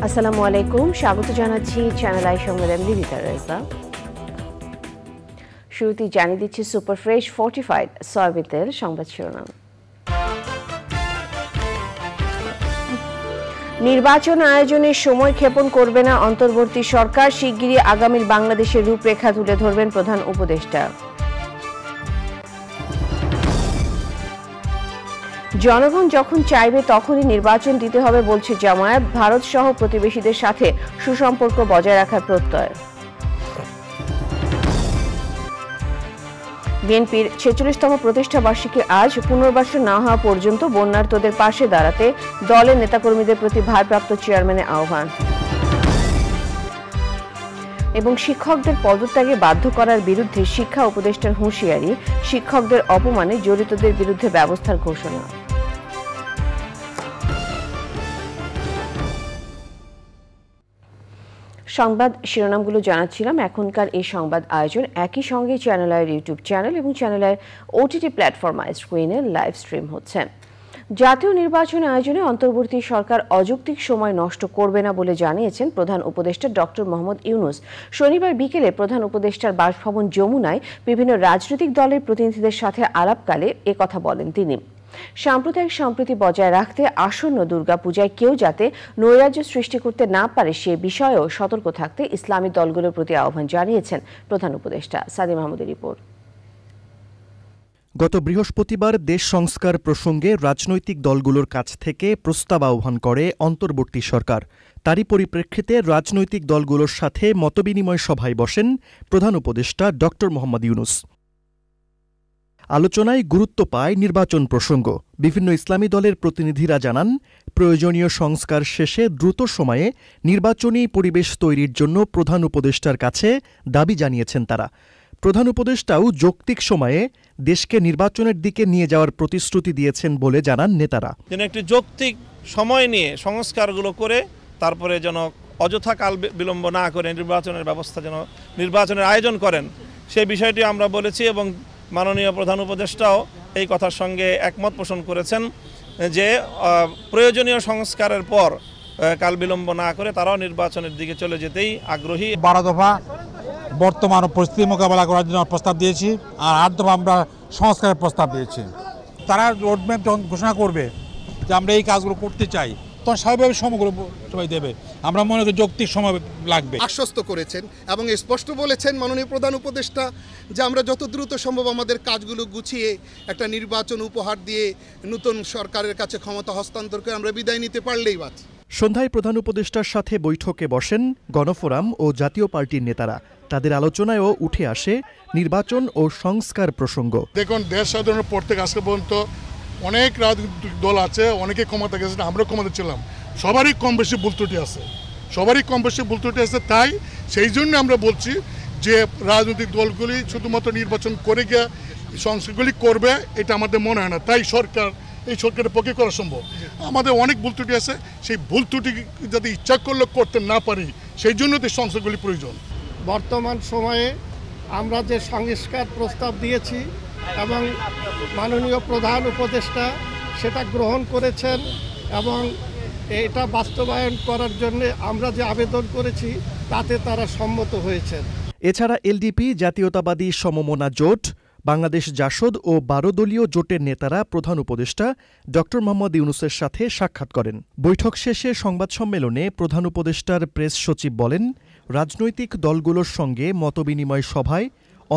আসসালামু আলাইকুম, স্বাগত জানাচ্ছি চ্যানেল আই সংবাদে আমি রিতা রেজা। শুরুতেই জানিয়ে দিচ্ছি সুপার ফ্রেশ ফর্টিফাইড সয়াবিন তেল সংবাদ শিরোনাম। নির্বাচন আয়োজনে সময় ক্ষেপণ করবে না অন্তর্বর্তী সরকার, শিগগিরই আগামীর বাংলাদেশের রূপরেখা তুলে ধরবেন প্রধান উপদেষ্টা। জনগণ যখন চাইবে তখনই নির্বাচন দিতে হবে বলছে জামায়াত, ভারত সহ প্রতিবেশীদের সাথে সুসম্পর্ক বজায় রাখার প্রত্যয়। বিএনপির ৪৬তম প্রতিষ্ঠা বার্ষিকী আজ, পুনর্বাসন না হওয়া পর্যন্ত বন্যার্তদের পাশে দাঁড়াতে দলের নেতাকর্মীদের প্রতি ভারপ্রাপ্ত চেয়ারম্যানের আহ্বান। এবং শিক্ষকদের পদত্যাগে বাধ্য করার বিরুদ্ধে শিক্ষা উপদেষ্টার হুঁশিয়ারি, শিক্ষকদের অপমানে জড়িতদের বিরুদ্ধে ব্যবস্থার ঘোষণা। সংবাদ শিরোনামগুলো জানাচ্ছিলাম। এখনকার এই সংবাদ আয়োজন একই সঙ্গে চ্যানেল আইয়ের ইউটিউব চ্যানেল এবং চ্যানেল আইয়ের ওটিটি প্ল্যাটফর্ম আইস্ক্রিনে লাইভ স্ট্রিম হচ্ছে। জাতীয় নির্বাচন আয়োজনে অন্তর্বর্তী সরকার অযৌক্তিক সময় নষ্ট করবে না বলে জানিয়েছেন প্রধান উপদেষ্টা ডক্টর মোহাম্মদ ইউনূস। শনিবার বিকেলে প্রধান উপদেষ্টার বাসভবন যমুনায় বিভিন্ন রাজনৈতিক দলের প্রতিনিধিদের সাথে আলাপকালে একথা বলেন তিনি। সাম্প্রদায়িক সম্প্রীতি বজায় রাখতে আসন্ন দুর্গাপূজায় কেউ যাতে নৈরাজ্য সৃষ্টি করতে না পারে সে বিষয়েও সতর্ক থাকতে ইসলামী দলগুলোর প্রতি আহ্বান জানিয়েছেন প্রধান উপদেষ্টা। সাদি মাহমুদের রিপোর্ট। গত বৃহস্পতিবার দেশ সংস্কার প্রসঙ্গে রাজনৈতিক দলগুলোর কাছ থেকে প্রস্তাব আহ্বান করে অন্তর্বর্তী সরকার। তারই পরিপ্রেক্ষিতে রাজনৈতিক দলগুলোর সাথে মতবিনিময় সভায় বসেন প্রধান উপদেষ্টা ডক্টর মোহাম্মদ ইউনূস। আলোচনায় গুরুত্ব পায় নির্বাচন প্রসঙ্গ। বিভিন্ন ইসলামী দলের প্রতিনিধিরা জানান, প্রয়োজনীয় সংস্কার শেষে দ্রুত সময়ে নির্বাচনী পরিবেশ তৈরির জন্য প্রধান উপদেষ্টার কাছে দাবি জানিয়েছেন তারা। প্রধান উপদেষ্টাও যৌক্তিক সময়ে দেশকে নির্বাচনের দিকে নিয়ে যাওয়ার প্রতিশ্রুতি দিয়েছেন বলে জানান নেতারা। যেন একটি যৌক্তিক সময় নিয়ে সংস্কারগুলো করে তারপরে যেন অযথা কাল বিলম্ব না করে নির্বাচনের ব্যবস্থা যেন নির্বাচনের আয়োজন করেন, সেই বিষয়টি আমরা বলেছি এবং মাননীয় প্রধান উপদেষ্টাও এই কথার সঙ্গে একমত পোষণ করেছেন যে প্রয়োজনীয় সংস্কারের পর কাল বিলম্ব না করে তারাও নির্বাচনের দিকে চলে যেতেই আগ্রহী। 12 দফা বর্তমান পরিস্থিতি মোকাবেলা করার জন্য প্রস্তাব দিয়েছি, আর 8 দফা আমরা সংস্কারের প্রস্তাব দিয়েছি। তারা রোডম্যাপ যখন ঘোষণা করবে যে আমরা এই কাজগুলো করতে চাই, তখন স্বাভাবিকভাবে সময়গুলো সবাই দেবে। আমরা মনে করি যৌক্তিক সময় লাগবে। আশ্বস্ত করেছেন এবং স্পষ্ট বলেছেন মাননীয় প্রধান উপদেষ্টা যে আমরা যত দ্রুত সম্ভব আমাদের কাজগুলো গুছিয়ে একটা নির্বাচন উপহার দিয়ে নতুন সরকারের কাছে ক্ষমতা হস্তান্তর করে আমরা বিদায় নিতে পারলেই বাদ। সন্ধ্যায় প্রধান উপদেষ্টার সাথে বৈঠকে বসেন গণফোরাম ও জাতীয় পার্টির নেতারা। তাদের আলোচনায়ও উঠে আসে নির্বাচন ও সংস্কার প্রসঙ্গ। দেখুন, দেশ স্বাধীনের পর থেকে আজকে পর্যন্ত অনেক রাজনৈতিক দল আছে, অনেকে ক্ষমতা গেছে, আমরা ক্ষমতা ছিলাম, সবারই কম বেশি ভুল ত্রুটি আছে, তাই সেই জন্য আমরা বলছি যে রাজনৈতিক দলগুলি শুধুমাত্র নির্বাচন করে গিয়ে সংস্কারগুলি করবে এটা আমাদের মনে হয় না। তাই এই সরকারের পক্ষে করা সম্ভব। আমাদের অনেক ভুল ত্রুটি আছে, সেই ভুল ত্রুটি যাতে ইচ্ছা করলে করতে না পারি সেই জন্য তো সংস্কারগুলি প্রয়োজন। বর্তমান সময়ে আমরা যে সংস্কার প্রস্তাব দিয়েছি এবং মাননীয় প্রধান উপদেষ্টা সেটা গ্রহণ করেছেন এবং এটা বাস্তবায়ন করার জন্য আমরা যে আবেদন করেছি তাতে তারা সম্মত হয়েছেন। এছাড়া এলডিপি, জাতীয়তাবাদী সমমনা জোট, বাংলাদেশ জাসদ ও 12 দলীয় জোটের নেতারা প্রধান উপদেষ্টা ডক্টর মোহাম্মদ ইউনূসের সাথে সাক্ষাৎ করেন। বৈঠক শেষে সংবাদ সম্মেলনে প্রধান উপদেষ্টার প্রেস সচিব বলেন, রাজনৈতিক দলগুলোর সঙ্গে মতবিনিময় সভায়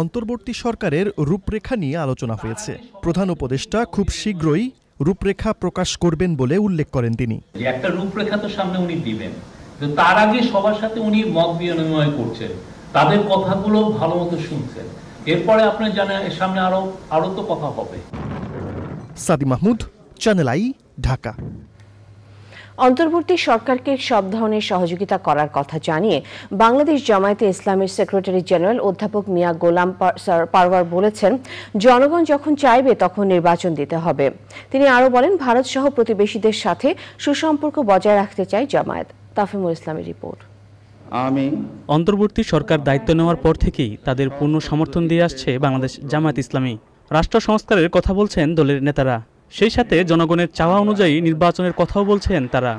অন্তর্বর্তী সরকারের রূপরেখা নিয়ে আলোচনা হয়েছে। প্রধান উপদেষ্টা খুব শীঘ্রই রূপরেখা প্রকাশ করবেন বলে উল্লেখ করেন তিনি। একটা রূপরেখা তো সামনে উনি দিবেন, তার আগে সবার সাথে উনি মত বিনিময় করছেন, তাদের কথাগুলো ভালো মতো শুনছেন, এরপরে আপনি জানেন সামনে আরো তো কথা হবে। সাদি মাহমুদ, চ্যানেল আই, ঢাকা। অন্তর্বর্তী সরকারকে সব ধরনের সহযোগিতা করার কথা জানিয়ে বাংলাদেশ জামায়াতে ইসলামের সেক্রেটারি জেনারেল অধ্যাপক মিয়া গোলাম পারওয়ার বলেছেন, জনগণ যখন চাইবে তখন নির্বাচন দিতে হবে। তিনি আরও বলেন, ভারত সহ প্রতিবেশীদের সাথে সুসম্পর্ক বজায় রাখতে চায় জামায়াত। তাফিমুল ইসলামের রিপোর্ট। অন্তর্বর্তী সরকার দায়িত্ব নেওয়ার পর থেকেই তাদের পূর্ণ সমর্থন দিয়ে আসছে বাংলাদেশ জামায়াত ইসলামী। রাষ্ট্র সংস্কারের কথা বলছেন দলের নেতারা, সেই সাথে জনগণের চাওয়া অনুযায়ী নির্বাচনের কথাও বলছেন তারা।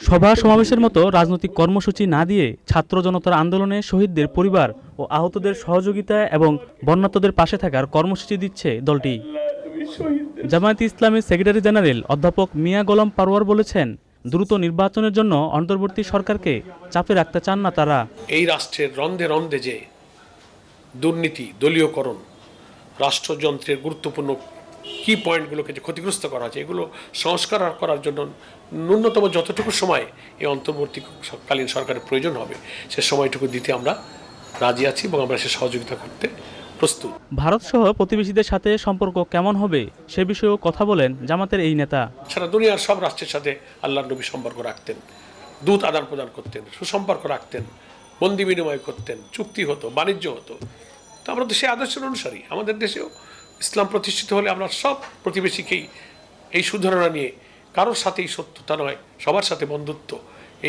সভা সমাবেশের মতো রাজনৈতিক কর্মসূচি না দিয়ে ছাত্র জনতার আন্দোলনে শহীদদের পরিবার ও আহতদের সহযোগিতা এবং বন্যার্তদের পাশে থাকার কর্মসূচি দিচ্ছে দলটি। জামায়াতে ইসলামের সেক্রেটারি জেনারেল অধ্যাপক মিয়া গোলাম পারওয়ার বলেছেন, দ্রুত নির্বাচনের জন্য অন্তর্বর্তী সরকারকে চাপে রাখতে চান না তারা। এই রাষ্ট্রের রন্ধে রন্ধে যে দুর্নীতি, দলীয়করণ, রাষ্ট্রযন্ত্রের গুরুত্বপূর্ণ কি পয়েন্টগুলোকে যে ক্ষতিগ্রস্ত করা হয়েছে, এগুলো সংস্কার করার জন্য ন্যূনতম যতটুকু সময় এই অন্তর্বর্তীকালীন সরকারের প্রয়োজন হবে সে সময়টুকু দিতে আমরা রাজি আছি এবং আমরা সে সহযোগিতা করতে প্রস্তুত। ভারত সহ প্রতিবেশীদের সাথে সম্পর্ক কেমন হবে সে বিষয়েও কথা বলেন জামাতের এই নেতা। সারা দুনিয়ার সব রাষ্ট্রের সাথে আল্লাহর নবী সম্পর্ক রাখতেন, দূত আদান প্রদান করতেন, সুসম্পর্ক রাখতেন, বন্দি বিনিময় করতেন, চুক্তি হতো, বাণিজ্য হতো। তো আমরা তো সেই আদর্শের অনুসারী। আমাদের দেশেও ইসলাম প্রতিষ্ঠিত হলে আমরা সব প্রতিবেশীকেই এই সুধারণা নিয়ে কারোর সাথেই শত্রুতা নয়, সবার সাথে বন্ধুত্ব,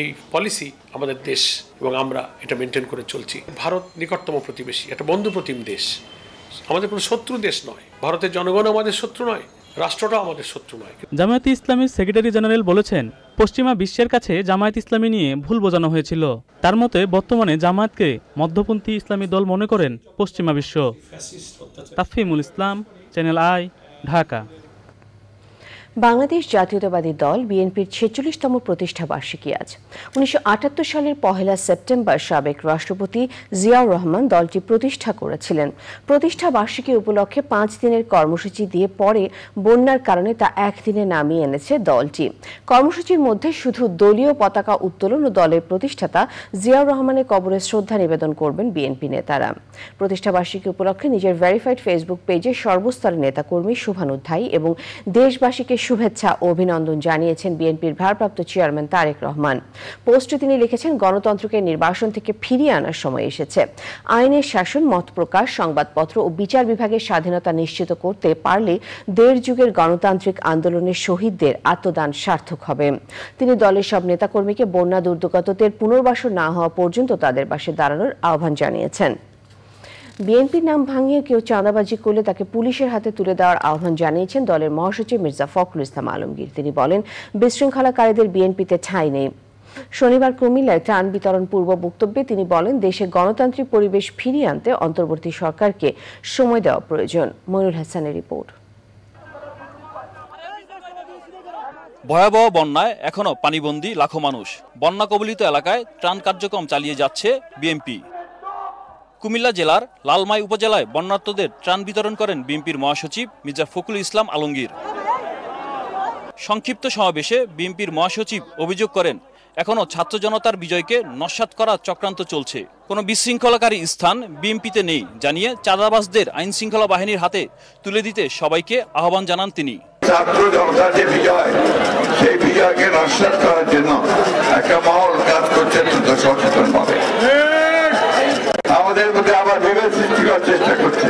এই পলিসি আমাদের দেশ এবং আমরা এটা মেনটেন করে চলছি। ভারত নিকটতম প্রতিবেশী, একটা বন্ধুপ্রতিম দেশ, আমাদের কোনো শত্রু দেশ নয়। ভারতের জনগণ আমাদের শত্রু নয়, রাষ্ট্রটাও আমাদের শত্রু নয়। জামায়াতে ইসলামীর সেক্রেটারি জেনারেল বলেছেন, পশ্চিমা বিশ্বের কাছে জামায়াত ইসলামী নিয়ে ভুল বোঝানো হয়েছিল। তার মতে বর্তমানে জামায়াতকে মধ্যপন্থী ইসলামী দল মনে করেন পশ্চিমা বিশ্ব। তাফিমুল ইসলাম, চ্যানেল আই, ঢাকা। বাংলাদেশ জাতীয়তাবাদী দল বিএনপির 46তম প্রতিষ্ঠা বার্ষিকী আজ। 1978 সালের 1 সেপ্টেম্বর সাবেক রাষ্ট্রপতি জিয়াউর রহমান দলটি প্রতিষ্ঠা করেছিলেন। প্রতিষ্ঠা বার্ষিকী উপলক্ষে 5 দিনের কর্মসূচি দিয়ে পরে বন্যার কারণে তা 1 দিনে নামিয়ে এনেছে দলটি। কর্মসূচির মধ্যে শুধু দলীয় পতাকা উত্তোলন ও দলের প্রতিষ্ঠাতা জিয়াউর রহমানের কবরে শ্রদ্ধা নিবেদন করবেন বিএনপি নেতারা। প্রতিষ্ঠা বার্ষিকী উপলক্ষে নিজের ভেরিফাইড ফেসবুক পেজে সর্বস্তরের নেতাকর্মী, শুভানুধ্যায়ী এবং দেশবাসীকে শুভেচ্ছা ও অভিনন্দন জানিয়েছেন বিএনপির ভারপ্রাপ্ত চেয়ারম্যান তারেক রহমান। পোস্টে তিনি লিখেছেন, গণতন্ত্রকে নির্বাসন থেকে ফিরিয়ে আনার সময় এসেছে। আইনের শাসন, মত প্রকাশ, সংবাদপত্র ও বিচার বিভাগের স্বাধীনতা নিশ্চিত করতে পারলে 1.5 যুগের গণতান্ত্রিক আন্দোলনের শহীদদের আত্মদান সার্থক হবে। তিনি দলের সব নেতাকর্মীকে বন্যা দুর্গতদের পুনর্বাসন না হওয়া পর্যন্ত তাদের পাশে দাঁড়ানোর আহ্বান জানিয়েছেন। বিএনপির নাম ভাঙিয়ে কেউ চাঁদাবাজি করলে তাকে পুলিশের হাতে তুলে দেওয়ার আহ্বান জানিয়েছেন দলের মহাসচিব মির্জা ফখরুল ইসলাম আলমগীর। তিনি বলেন, বিশৃঙ্খলাকারীদের বিএনপিতে ঠাঁই নেই। শনিবার কুমিল্লায় ত্রাণ বিতরণ পূর্ব বক্তব্যে তিনি বলেন, দেশে গণতান্ত্রিক পরিবেশ ফিরিয়ে আনতে অন্তর্বর্তী সরকারকে সময় দেওয়া প্রয়োজন। মনিরুল হাসানের রিপোর্ট। ভয়াবহ বন্যায় এখনো পানিবন্দী লাখো মানুষ। বন্যা কবলিত এলাকায় ত্রাণ কার্যক্রম চালিয়ে যাচ্ছে বিএনপি। কুমিল্লা জেলার লালমাই উপজেলায় বন্যার্তদের ত্রাণ বিতরণ করেন বিএনপির মহাসচিব মির্জা ফখরুল ইসলাম আলমগীর। সংক্ষিপ্ত সমাবেশে বিএনপির মহাসচিব অভিযোগ করেন, এখনো ছাত্র জনতার বিজয়কে নস্যাৎ করার চক্রান্ত চলছে। কোনো বিশৃঙ্খলাকারী স্থান বিএনপিতে নেই জানিয়ে চাঁদাবাজদের আইন শৃঙ্খলা বাহিনীর হাতে তুলে দিতে সবাইকে আহ্বান জানান তিনি। ছাত্র জনতার যে বিজয়, সেই বিজয়কে নস্যাৎ করার জন্য একটা মহল কাজ করছে সচেতনভাবে। আমাদের মধ্যে আবার বিভেদ সৃষ্টি করার চেষ্টা করছে।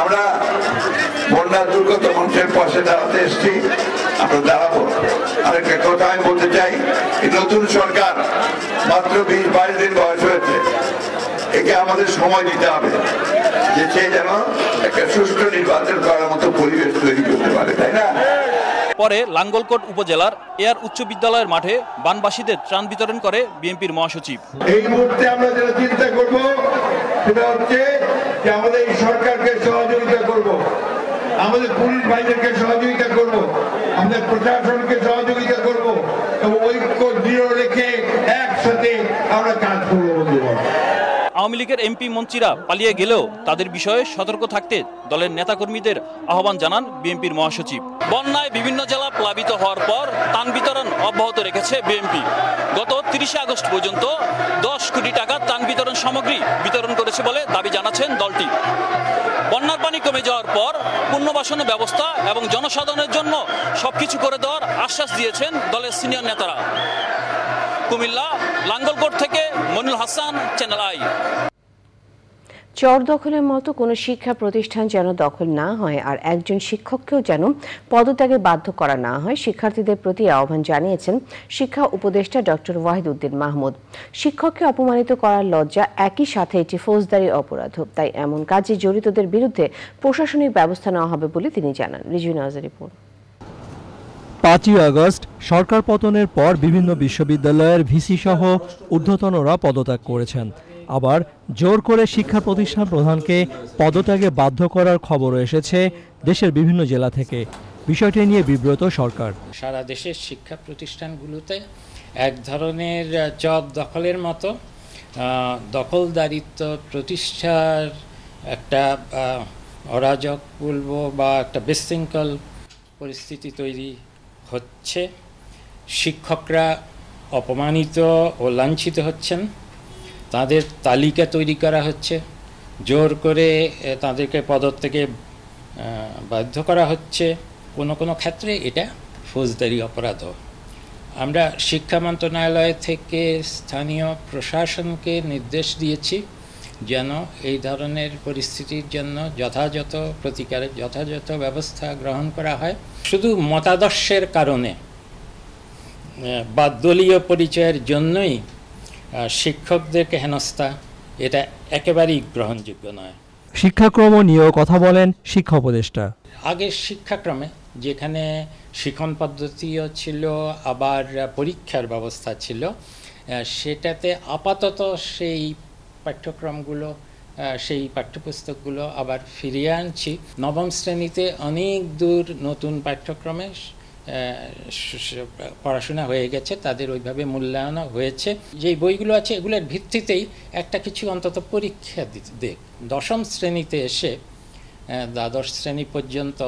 আমরা বন্যা দুর্গত মানুষের পাশে দাঁড়াতে এসেছি, আমরা দাঁড়াবো। আরেকটা কথা আমি বলতে চাই, এই নতুন সরকার মাত্র 20-22 দিন বয়স হয়েছে, একে আমাদের সময় দিতে হবে যে সে যেন একটা সুষ্ঠু নির্বাচন করার মতো পরিবেশ তৈরি করতে পারে, তাই না? পরে লাঙ্গলকোট উপজেলার এয়ার উচ্চ বিদ্যালয়ের মাঠে বানবাসীদের ত্রাণ বিতরণ করে বিএনপির মহাসচিব। এই মুহূর্তে আমরা যেটা চিন্তা করব সেটা হচ্ছে যে আমাদের এই সরকারকে সহযোগিতা করব, আমাদের পুলিশ ভাইদেরকে সহযোগিতা করব, আমাদের প্রশাসনকে সহযোগিতা করব এবং ঐক্য দৃঢ় রেখে একসাথে আমরা কাজ করব। বন্ধুগণ, আওয়ামী লীগের এমপি মন্ত্রীরা পালিয়ে গেলেও তাদের বিষয়ে সতর্ক থাকতে দলের নেতাকর্মীদের আহ্বান জানান বিএনপির মহাসচিব। বন্যায় বিভিন্ন জেলা প্লাবিত হওয়ার পর ত্রাণ বিতরণ অব্যাহত রেখেছে বিএনপি। গত 30 আগস্ট পর্যন্ত 10 কোটি টাকা ত্রাণ বিতরণ সামগ্রী বিতরণ করেছে বলে দাবি জানাচ্ছেন দলটি। বন্যার পানি কমে যাওয়ার পর পুনর্বাসনের ব্যবস্থা এবং জনসাধারণের জন্য সবকিছু করে দেওয়ার আশ্বাস দিয়েছেন দলের সিনিয়র নেতারা। কুমিল্লা লাঙ্গলকোট থেকে মনিরুল হাসান, চ্যানেল আই। চর দখলের মতো কোনো শিক্ষা প্রতিষ্ঠান যেন দখল না হয় আর একজন শিক্ষককেও যেন পদত্যাগে বাধ্য করা না হয়, শিক্ষার্থীদের প্রতি আহ্বান জানিয়েছেন শিক্ষা উপদেষ্টা ডক্টর ওয়াহিদউদ্দিন মাহমুদ। শিক্ষককে অপমানিত করার লজ্জা, একই সাথে এটি ফৌজদারি অপরাধ, তাই এমন কাজে জড়িতদের বিরুদ্ধে প্রশাসনিক ব্যবস্থা নেওয়া হবে বলে তিনি জানান। রিজু নাজের রিপোর্ট। 5ই আগস্ট সরকার পতনের পর বিভিন্ন বিশ্ববিদ্যালয়ের ভিসি সহ ঊর্ধ্বতনরা পদত্যাগ করেছেন। আবার জোর করে শিক্ষা প্রতিষ্ঠান প্রধানকে পদত্যাগে বাধ্য করার খবরও এসেছে দেশের বিভিন্ন জেলা থেকে। বিষয়টি নিয়ে বিব্রত সরকার। সারা দেশের শিক্ষা প্রতিষ্ঠানগুলোতে এক ধরনের জব দখলের মতো দখলদারিত্ব প্রতিষ্ঠার একটা অরাজক বলবো বা একটা বিশৃঙ্খল পরিস্থিতি তৈরি হচ্ছে। শিক্ষকরা অপমানিত ও লাঞ্ছিত হচ্ছেন, তাদের তালিকা তৈরি করা হচ্ছে, জোর করে তাদেরকে পদত্যাগে বাধ্য করা হচ্ছে। কোনো কোনো ক্ষেত্রে এটা ফৌজদারি অপরাধও। আমরা শিক্ষা মন্ত্রণালয় থেকে স্থানীয় প্রশাসনকে নির্দেশ দিয়েছি যেন এই ধরনের পরিস্থিতির জন্য যথাযথ প্রতিকারের যথাযথ ব্যবস্থা গ্রহণ করা হয়। শুধু মতাদর্শের কারণে বা দলীয় পরিচয়ের জন্যই শিক্ষকদেরকে হেনস্থা, এটা একেবারেই গ্রহণযোগ্য নয়। শিক্ষাক্রম নিয়েও কথা বলেন শিক্ষা উপদেষ্টা। আগের শিক্ষাক্রমে যেখানে শিক্ষণ পদ্ধতিও ছিল, আবার পরীক্ষার ব্যবস্থা ছিল, সেটাতে আপাতত সেই পাঠ্যক্রমগুলো, সেই পাঠ্যপুস্তকগুলো আবার ফিরিয়ে আনছি। নবম শ্রেণীতে অনেক দূর নতুন পাঠ্যক্রমে পড়াশোনা হয়ে গেছে, তাদের ওইভাবে মূল্যায়নও হয়েছে। যেই বইগুলো আছে এগুলোর ভিত্তিতেই একটা কিছু অন্তত পরীক্ষা দেখ। দশম শ্রেণীতে এসে দ্বাদশ শ্রেণী পর্যন্ত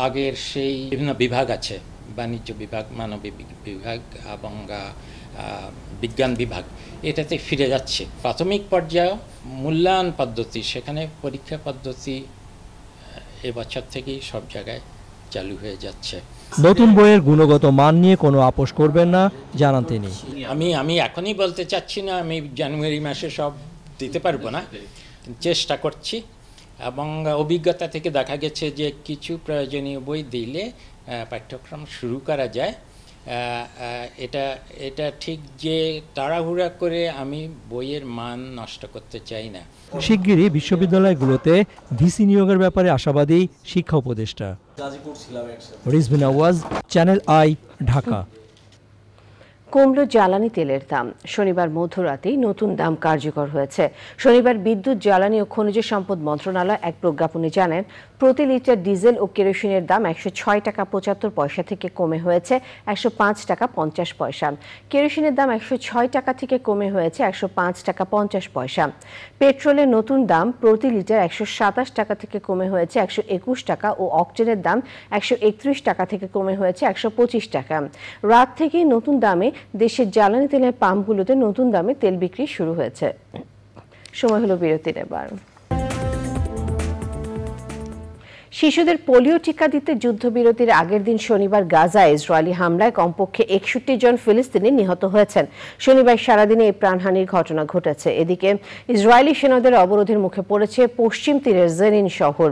আগের সেই বিভিন্ন বিভাগ আছে, বাণিজ্য বিভাগ, মানবিক বিভাগ এবং বিজ্ঞান বিভাগ, এটাতে ফিরে যাচ্ছে। প্রাথমিক পর্যায়ে মূল্যায়ন পদ্ধতি, সেখানে পরীক্ষা পদ্ধতি এবছর থেকেই সব জায়গায় চালু হয়ে যাচ্ছে। নতুন বইয়ের গুণগত মান নিয়ে কোনো আপোষ করবেন না জানান তিনি। আমি এখনই বলতে চাচ্ছি না, আমি জানুয়ারি মাসে সব দিতে পারবো না, চেষ্টা করছি। এবং অভিজ্ঞতা থেকে দেখা গেছে যে কিছু প্রয়োজনীয় বই দিলে পাঠ্যক্রম শুরু করা যায়। এটা ঠিক যে তাড়াহুড়া করে আমি বইয়ের মান নষ্ট করতে চাই না। শিগগিরই বিশ্ববিদ্যালয়গুলোতে ভিসি নিয়োগের ব্যাপারে আশাবাদী শিক্ষা উপদেষ্টা। রিজভিন আওয়াজ, চ্যানেল আই, ঢাকা। কমল জ্বালানি তেলের দাম। শনিবার মধ্যরাতেই নতুন দাম কার্যকর হয়েছে। শনিবার বিদ্যুৎ, জ্বালানি ও খনিজ সম্পদ মন্ত্রণালয় এক প্রজ্ঞাপনে জানান, প্রতি লিটার ডিজেল ও কেরোসিনের দাম 106 টাকা 75 পয়সা থেকে কমে হয়েছে 105 টাকা 50 পয়সা। কেরোসিনের দাম 106 টাকা থেকে কমে হয়েছে 105 টাকা 50 পয়সা। পেট্রোলের নতুন দাম প্রতি লিটার 127 টাকা থেকে কমে হয়েছে 121 টাকা ও অকটেনের দাম 131 টাকা থেকে কমে হয়েছে 125 টাকা। রাত থেকেই নতুন দামে দেশের জ্বালানি তেলের পাম্পগুলোতে নতুন দামে তেল বিক্রি শুরু হয়েছে। সময় হলো বিরতির। এবার শিশুদের পোলিও টিকা দিতে যুদ্ধবিরতির আগের দিন শনিবার গাজায় ইসরায়েলি হামলায় কমপক্ষে 61 জন ফিলিস্তিনি নিহত হয়েছেন। শনিবার সারাদিনে এই প্রাণহানির ঘটনা ঘটেছে। এদিকে ইসরায়েলি সেনাদের অবরোধের মুখে পড়েছে পশ্চিম তীরের জেনিন শহর।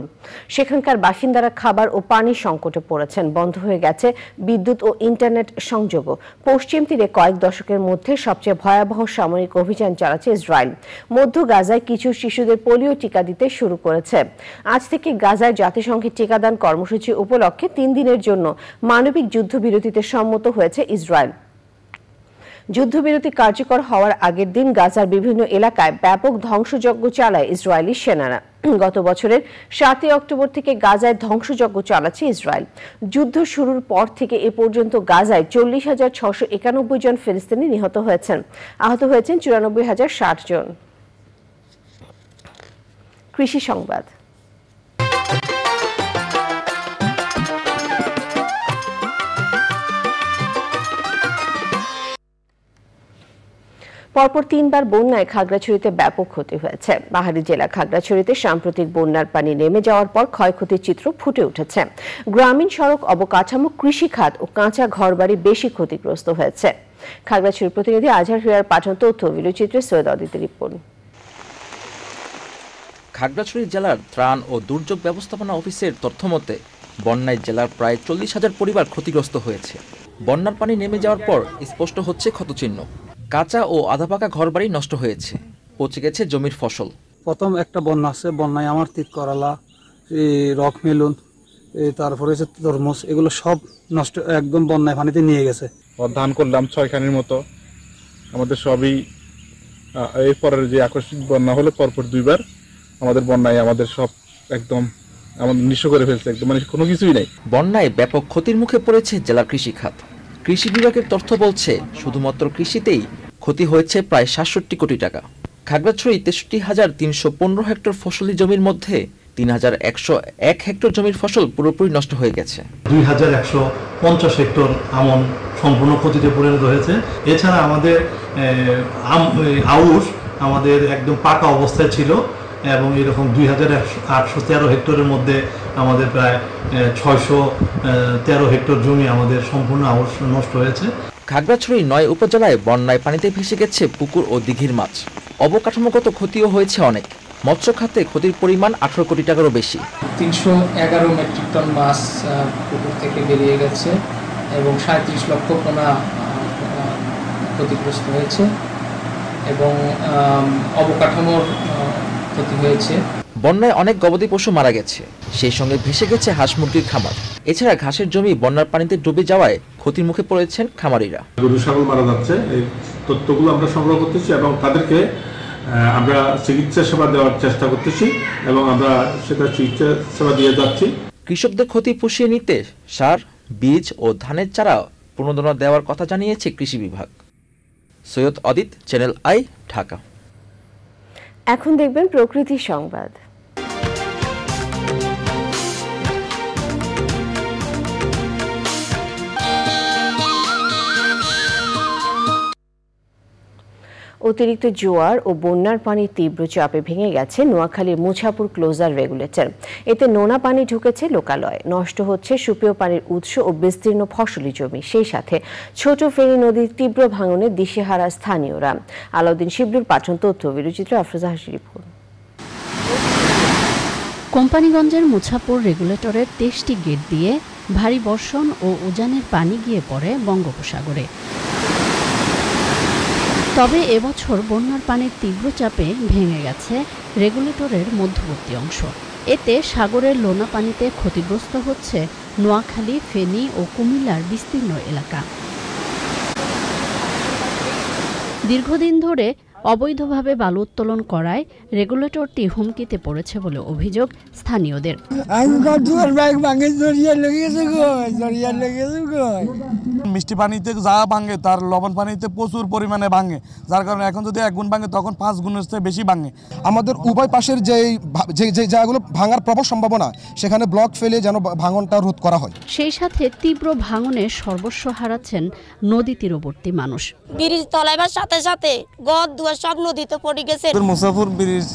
সেখানকার বাসিন্দারা খাবার ও পানি সংকটে পড়েছেন। বন্ধ হয়ে গেছে বিদ্যুৎ ও ইন্টারনেট সংযোগও। পশ্চিম তীরে কয়েক দশকের মধ্যে সবচেয়ে ভয়াবহ সামরিক অভিযান চালাচ্ছে ইসরায়েল। মধ্য গাজায় কিছু শিশুদের পোলিও টিকা দিতে শুরু করেছে। আজ থেকে গাজায় জাতিসংঘের টিকাদান কর্মসূচি উপলক্ষে 3 দিনের জন্য মানবিক যুদ্ধবিরতিতে সম্মত হয়েছে ইসরায়েল। যুদ্ধবিরতি কার্যকর হওয়ার আগের দিন গাজার বিভিন্ন এলাকায় ব্যাপক ধ্বংসযজ্ঞ চালায় ইসরায়েলি সেনারা। গত বছরের 7 অক্টোবর থেকে গাজায় ধ্বংসযজ্ঞ চালাচ্ছে ইসরায়েল। যুদ্ধ শুরুর পর থেকে এ পর্যন্ত গাজায় 40,691 জন ফিলিস্তিনি নিহত হয়েছেন। আহত হয়েছেন 94,060 জন। কৃষি সংবাদ। পরপর 3বার বন্যায় খাগড়াছড়িতে ব্যাপক ক্ষতি হয়েছে। পাহাড়ি জেলা খাগড়াছড়িতে সাম্প্রতিক বন্যার পানি নেমে যাওয়ার পর ক্ষয়ক্ষতির চিত্র ফুটে উঠেছে। গ্রামীণ সড়ক, অবকাঠামো, কৃষি খাত ও কাঁচা ঘরবাড়ি বেশি ক্ষতিগ্রস্ত হয়েছে। খাগড়াছড়ির প্রতিনিধি আজহার হিরার পাঠানো তথ্য, ভিডিওচিত্রে সৈয়দ অদিতের রিপোর্ট। খাগড়াছড়ি জেলার ত্রাণ ও দুর্যোগ ব্যবস্থাপনা অফিসের তথ্যমতে বন্যায় জেলার প্রায় 40,000 পরিবার ক্ষতিগ্রস্ত হয়েছে। বন্যার পানি নেমে যাওয়ার পর স্পষ্ট হচ্ছে ক্ষতচিহ্ন। কাঁচা ও আধাপাকা ঘরবাড়ি নষ্ট হয়েছে, পচে গেছে জমির ফসল। প্রথম একটা বন্যা আছে, বন্যায় আমার তিত করালা, রক মেলুন, তারপরে হচ্ছে তরমুজ, এগুলো সব নষ্ট, একদম বন্যায় পানিতে নিয়ে গেছে। ধান করলাম 6খানির মতো, আমাদের সবই এই পরের যে আকস্মিক বন্যা হলো পরপর 2বার আমাদের বন্যায় আমাদের সব একদম আমাদের নিঃস্ব করে ফেলছে, একদম মানে কোনো কিছুই নাই। বন্যায় ব্যাপক ক্ষতির মুখে পড়েছে জেলার কৃষি খাত। কৃষি বিভাগের তথ্য বলছে শুধুমাত্র কৃষিতেই ক্ষতি হয়েছে প্রায় 67 কোটি টাকা। খাগড়াছড়ি 63,315 হেক্টর ফসলি জমির মধ্যে 3,101 হেক্টর জমির ফসল পুরোপুরি নষ্ট হয়ে গেছে। 2,150 হেক্টর আমন সম্পূর্ণ ক্ষতিতে পরিণত হয়েছে। এছাড়া আমাদের আউশ আমাদের একদম পাকা অবস্থায় ছিল এবং এরকম 2,813 হেক্টরের মধ্যে আমাদের প্রায় 613 হেক্টর জমি আমাদের সম্পূর্ণ আউশ নষ্ট হয়েছে। খাগড়াছড়ি 9 উপজেলায় বন্যায় পানিতে ভেসে গেছে পুকুর ও দিঘির মাছ। অবকাঠামোগত ক্ষতিও হয়েছে অনেক। মৎস্য খাতে ক্ষতির পরিমাণ 18 কোটি টাকারও বেশি। 311 মেট্রিক টন মাছ পুকুর থেকে বেরিয়ে গেছে এবং 37 লক্ষ পোনা ক্ষতিগ্রস্ত হয়েছে এবং অবকাঠামোর ক্ষতি হয়েছে। বন্যায় অনেক গবাদি পশু মারা গেছে, সেই সঙ্গে ভেসে গেছে হাঁস মুরগির খামার। এছাড়া ঘাসের জমি বন্যার পানিতে ডুবে যাওয়ায় ক্ষতির মুখে পড়েছেন খামারিরা। গরু ছাগল মারা যাচ্ছে, এই তথ্যগুলো আমরা সংগ্রহ করতেছি এবং তাদেরকে আমরা চিকিৎসা সেবা দেওয়ার চেষ্টা করতেছি এবং আমরা সেটা চিকিৎসা সেবা দিয়ে যাচ্ছি। কৃষকদের ক্ষতি পুষিয়ে নিতে সার, বীজ ও ধানের চারা প্রণোদনা দেওয়ার কথা জানিয়েছে কৃষি বিভাগ। সৈয়দ অদিত, চ্যানেল আই, ঢাকা। এখন দেখবেন প্রকৃতি সংবাদ। অতিরিক্ত জোয়ার ও বন্যার পানি তীব্র চাপে ভেঙে গেছে নোয়াখালীর মুছাপুর ক্লোজার রেগুলেটর। এতে নোনা পানি ঢুকেছে লোকালয়ে, নষ্ট হচ্ছে সুপেয় পানির উৎস ও বিস্তীর্ণ ফসলি জমি। সেই সাথে ছোট ফেনী নদীর তীব্র ভাঙনে দিশেহারা স্থানীয়রা। আলাউদ্দিন শিবলুর পাঠন তথ্য, ভিডিওচিত্রে আফরোজা হাসির রিপোর্ট। কোম্পানিগঞ্জের মুছাপুর রেগুলেটরের 23টি গেট দিয়ে ভারী বর্ষণ ও উজানের পানি গিয়ে পড়ে বঙ্গোপসাগরে। তবে এবছর বন্যার পানির তীব্র চাপে ভেঙে গেছে রেগুলেটরের মধ্যবর্তী অংশ। এতে সাগরের লোনা পানিতে ক্ষতিগ্রস্ত হচ্ছে নোয়াখালী, ফেনী ও কুমিল্লার বিস্তীর্ণ এলাকা। দীর্ঘদিন ধরে অবৈধভাবে বালু উত্তোলন করায় রেগুলেটরটি হুমকিতে পড়েছে বলে অভিযোগ স্থানীয়দের। মিষ্টি পানিতে যা ভাঙে তার লবণ পানিতে প্রচুর পরিমাণে ভাঙে, যার কারণে এখন যদি 1 গুণ ভাঙে তখন 5 গুণের চেয়ে বেশি ভাঙে। আমাদের উভয় পাশের যে জায়গাগুলো ভাঙার প্রবল সম্ভাবনা, সেখানে ব্লক ফেলে যেন ভাঙনটা রোধ করা হয়। সেই সাথে তীব্র ভাঙনে সর্বস্ব হারাচ্ছেন নদী তীরবর্তী মানুষ। ব্রিজ তলাইবার সাথে সাথে গদ দুয়ার সব নদীতে পড়ে গেছে। মুসাফুর ব্রিজ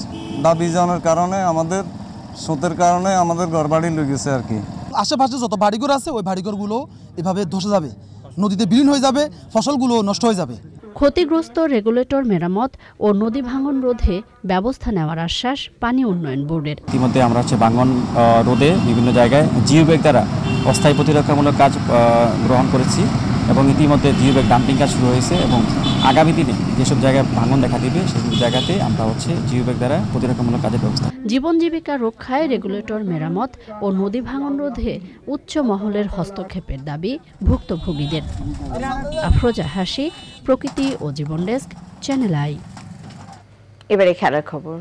দাবি জানার কারণে আমাদের স্রোতের কারণে আমাদের ঘরবাড়ি লয়ে গেছে আর কি। আশেপাশে যত বাড়িঘর আছে ওই বাড়িঘরগুলো এভাবে ধসে যাবে, নদীতে বিলীন হয়ে যাবে, ফসলগুলো নষ্ট হয়ে যাবে। ক্ষতিগ্রস্ত রেগুলেটর মেরামত ও নদী ভাঙন রোধে ব্যবস্থা নেওয়ার আশ্বাস পানি উন্নয়ন বোর্ডের। ইতিমধ্যে আমরা ভাঙন রোধে বিভিন্ন জায়গায় জিওব্যাগ দ্বারা অস্থায়ী প্রতিরক্ষামূলক কাজ গ্রহণ করেছি এবং ইতিমধ্যে জিওব্যাগ ডাম্পিং কাজ শুরু হয়েছে এবং আগামী দিনে যেসব জায়গায় ভাঙন দেখা দিবে সেসব জায়গাতে আমরা জিওব্যাগ দ্বারা প্রতিরক্ষামূলক কাজের ব্যবস্থা। জীবন জীবিকা রক্ষায় রেগুলেটর মেরামত ও নদী ভাঙন রোধে উচ্চ মহলের হস্তক্ষেপের দাবি ভুক্তভোগীদের। আফরোজা হাসি, প্রকৃতি ও জীবন ডেস্ক, চ্যানেল আই। এবারে খেলার খবর।